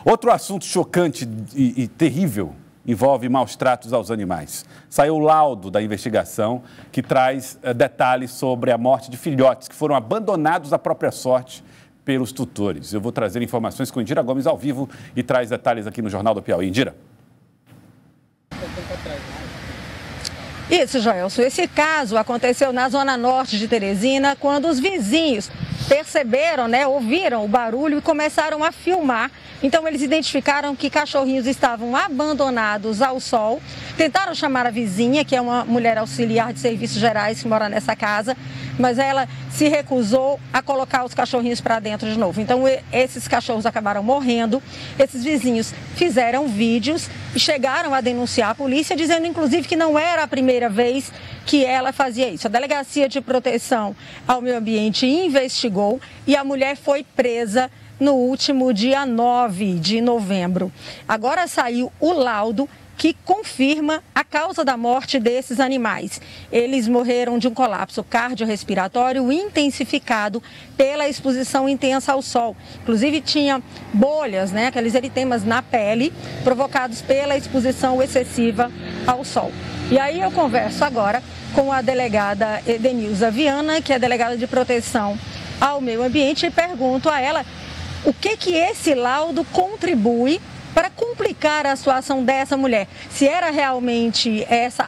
Outro assunto chocante e terrível envolve maus tratos aos animais. Saiu o laudo da investigação que traz detalhes sobre a morte de filhotes que foram abandonados à própria sorte pelos tutores. Eu vou trazer informações com Indira Gomes ao vivo e traz detalhes aqui no Jornal do Piauí. Indira. Isso, Joelson. Esse caso aconteceu na zona norte de Teresina, quando os vizinhos perceberam, ouviram o barulho e começaram a filmar. Então eles identificaram que cachorrinhos estavam abandonados ao sol, tentaram chamar a vizinha, que é uma mulher auxiliar de serviços gerais que mora nessa casa, mas ela se recusou a colocar os cachorrinhos para dentro de novo. Então esses cachorros acabaram morrendo, esses vizinhos fizeram vídeos e chegaram a denunciar a polícia, dizendo inclusive que não era a primeira vez que ela fazia isso. A Delegacia de Proteção ao Meio Ambiente investigou e a mulher foi presa no último dia 9 de novembro. Agora saiu o laudo que confirma a causa da morte desses animais. Eles morreram de um colapso cardiorrespiratório intensificado pela exposição intensa ao sol. Inclusive tinha bolhas, aqueles eritemas na pele, provocados pela exposição excessiva ao sol. E aí eu converso agora com a delegada Edenilza Viana, que é delegada de proteção ao meio ambiente, e pergunto a ela o que esse laudo contribui para complicar a situação dessa mulher. Se era realmente essa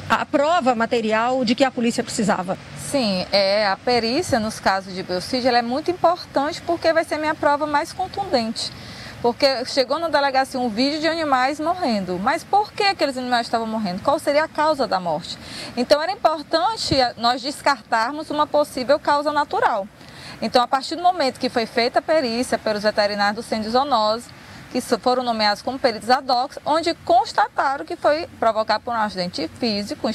a prova material de que a polícia precisava. Sim, a perícia nos casos de biocídio ela é muito importante porque vai ser minha prova mais contundente. Porque chegou na delegacia um vídeo de animais morrendo. Mas por que aqueles animais estavam morrendo? Qual seria a causa da morte? Então era importante nós descartarmos uma possível causa natural. Então, a partir do momento que foi feita a perícia pelos veterinários do Centro de Zoonose, que foram nomeados como peritos ad hoc, onde constataram que foi provocado por um acidente físico,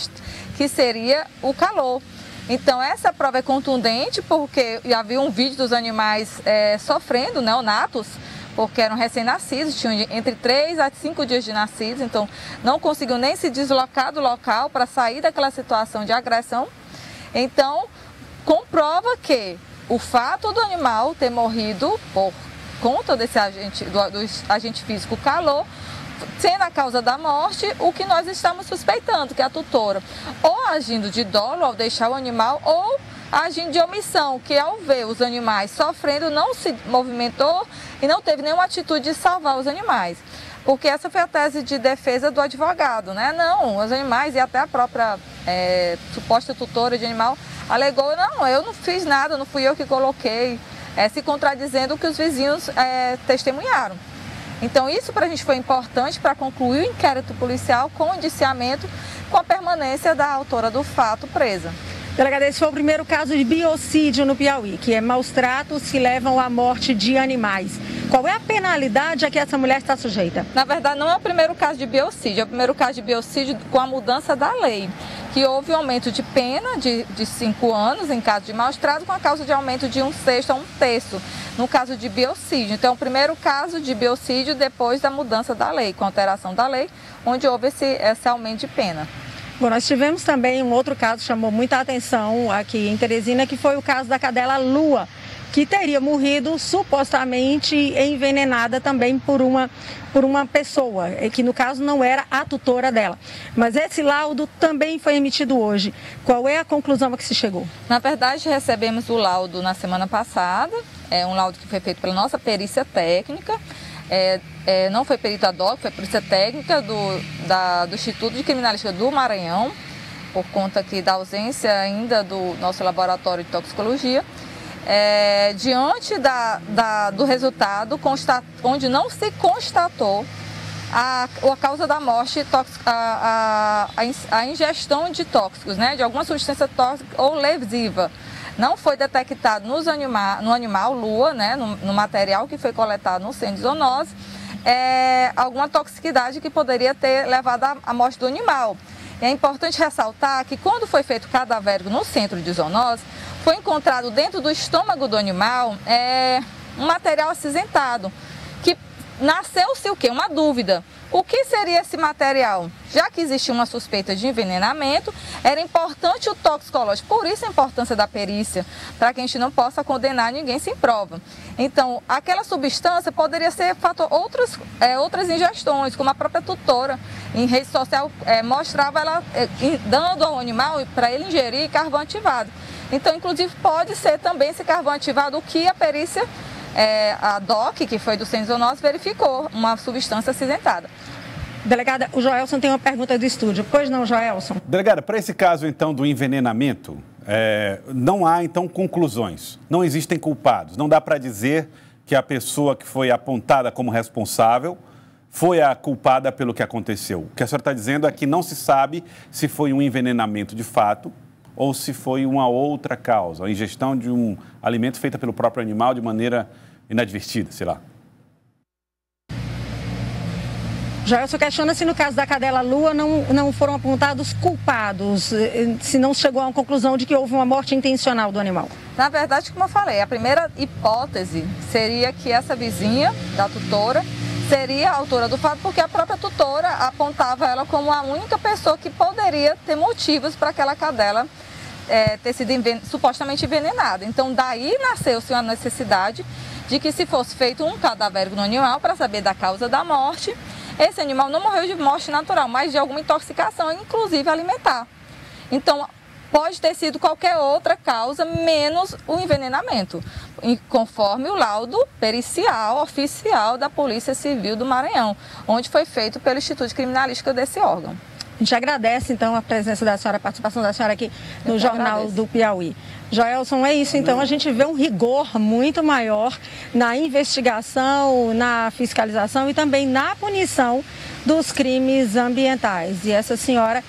que seria o calor. Então, essa prova é contundente porque havia um vídeo dos animais sofrendo, neonatos, porque eram recém-nascidos, tinham entre 3 a 5 dias de nascidos, então não conseguiam nem se deslocar do local para sair daquela situação de agressão. Então, comprova que o fato do animal ter morrido por conta desse agente, do agente físico calor, sendo a causa da morte, o que nós estamos suspeitando, que é a tutora ou agindo de dolo ao deixar o animal, ou agindo de omissão, que ao ver os animais sofrendo não se movimentou e não teve nenhuma atitude de salvar os animais. Porque essa foi a tese de defesa do advogado, Não, os animais e até a própria suposta tutora de animal alegou, não, eu não fiz nada, não fui eu que coloquei, se contradizendo o que os vizinhos testemunharam. Então isso para a gente foi importante para concluir o inquérito policial com o indiciamento, com a permanência da autora do fato presa. Delegada, esse foi o primeiro caso de biocídio no Piauí, que é maus tratos que levam à morte de animais. Qual é a penalidade a que essa mulher está sujeita? Na verdade, não é o primeiro caso de biocídio, é o primeiro caso de biocídio com a mudança da lei, que houve um aumento de pena de 5 anos em caso de maus tratos, com a causa de aumento de 1/6 a 1/3 no caso de biocídio. Então, é o primeiro caso de biocídio depois da mudança da lei, com a alteração da lei, onde houve esse aumento de pena. Bom, nós tivemos também um outro caso que chamou muita atenção aqui em Teresina, que foi o caso da cadela Lua, que teria morrido supostamente envenenada também por uma pessoa, que no caso não era a tutora dela. Mas esse laudo também foi emitido hoje. Qual é a conclusão a que se chegou? Na verdade, recebemos o laudo na semana passada, é um laudo que foi feito pela nossa perícia técnica. Não foi perito ad hoc, foi perícia técnica do Instituto de Criminalística do Maranhão, por conta aqui da ausência ainda do nosso laboratório de toxicologia. Diante do resultado, onde não se constatou a causa da morte, a ingestão de tóxicos, de alguma substância tóxica ou lesiva. Não foi detectado no animal Lua, no material que foi coletado no Centro de Zoonose, alguma toxicidade que poderia ter levado à morte do animal. E é importante ressaltar que quando foi feito cadavérico no Centro de Zoonose, foi encontrado dentro do estômago do animal um material acinzentado, que nasceu-se o quê? Uma dúvida. O que seria esse material? Já que existia uma suspeita de envenenamento, era importante o toxicológico, por isso a importância da perícia, para que a gente não possa condenar ninguém sem prova. Então, aquela substância poderia ser outras ingestões, como a própria tutora, em rede social, mostrava ela dando ao animal para ele ingerir carvão ativado. Então, inclusive, pode ser também esse carvão ativado o que a perícia, a DOC, que foi do Centro Zoonoses, verificou, uma substância acinzentada. Delegada, o Joelson tem uma pergunta do estúdio. Pois não, Joelson? Delegada, para esse caso, então, do envenenamento, não há, então, conclusões. Não existem culpados. Não dá para dizer que a pessoa que foi apontada como responsável foi a culpada pelo que aconteceu. O que a senhora está dizendo é que não se sabe se foi um envenenamento de fato ou se foi uma outra causa, a ingestão de um alimento feita pelo próprio animal de maneira inadvertida, sei lá. Joelson questiona se no caso da cadela Lua não foram apontados culpados, se não chegou a uma conclusão de que houve uma morte intencional do animal. Na verdade, como eu falei, a primeira hipótese seria que essa vizinha da tutora seria a autora do fato, porque a própria tutora apontava ela como a única pessoa que poderia ter motivos para aquela cadela ter sido supostamente envenenada. Então, daí nasceu-se a necessidade de que se fosse feito um cadavérico no animal para saber da causa da morte. Esse animal não morreu de morte natural, mas de alguma intoxicação, inclusive alimentar. Então, pode ter sido qualquer outra causa, menos o envenenamento, conforme o laudo pericial oficial da Polícia Civil do Maranhão, onde foi feito pelo Instituto de Criminalística desse órgão. A gente agradece, então, a presença da senhora, a participação da senhora aqui no Jornal do Piauí. Joelson, é isso, então, a gente vê um rigor muito maior na investigação, na fiscalização e também na punição dos crimes ambientais. E essa senhora,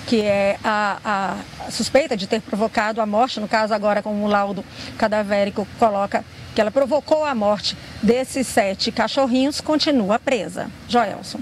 que é a suspeita de ter provocado a morte, no caso agora como o laudo cadavérico coloca que ela provocou a morte desses 7 cachorrinhos, continua presa. Joelson.